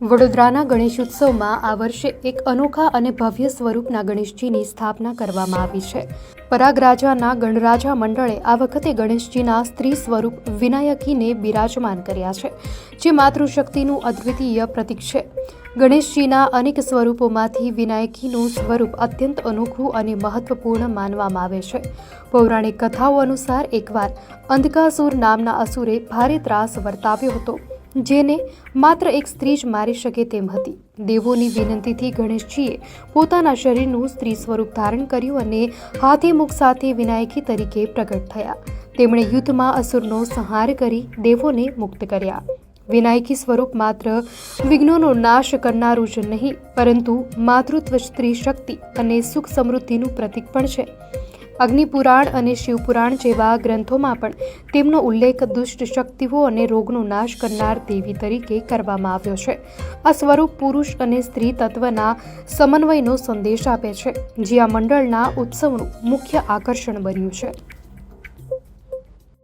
વડોદરાના ગણેશોત્સવમાં આ વર્ષે એક અનોખા અને ભવ્ય સ્વરૂપના ગણેશજીની સ્થાપના કરવામાં આવી છે. પરાગરાજાના ગણરાજા મંડળે આ વખતે ગણેશજીના સ્ત્રી સ્વરૂપ વિનાયકીને બિરાજમાન કર્યા છે, જે માતૃશક્તિનું અદ્વિતીય પ્રતીક છે. ગણેશજીના અનેક સ્વરૂપોમાંથી વિનાયકીનું સ્વરૂપ અત્યંત અનોખું અને મહત્વપૂર્ણ માનવામાં આવે છે. પૌરાણિક કથાઓ અનુસાર એકવાર અંધકાસુર નામના અસુરે ભારે ત્રાસ વર્તાવ્યો હતો, જેને માત્ર એક સ્ત્રી જ મારી શકે તેમ હતી. દેવોની વિનંતીથી ગણેશજીએ પોતાના શરીરનું સ્ત્રી સ્વરૂપ ધારણ કર્યું અને હાથીમુખ સાથે વિનાયકી તરીકે પ્રગટ થયા. તેમણે યુદ્ધમાં અસુરનો સંહાર કરી દેવોને મુક્ત કર્યા. વિનાયકી સ્વરૂપ માત્ર વિઘ્નોનો નાશ કરનારું જ નહીં, પરંતુ માતૃત્વ, સ્ત્રી શક્તિ અને સુખ સમૃદ્ધિનું પ્રતીક પણ છે. અગ્નિપુરાણ અને શિવપુરાણ જેવા ગ્રંથોમાં પણ તેમનો ઉલ્લેખ દુષ્ટ શક્તિઓ અને રોગનો નાશ કરનાર દેવી તરીકે કરવામાં આવ્યો છે. આ સ્વરૂપ પુરુષ અને સ્ત્રી તત્વના સમન્વયનો સંદેશ આપે છે, જે આ મંડળના ઉત્સવનું મુખ્ય આકર્ષણ બન્યું છે.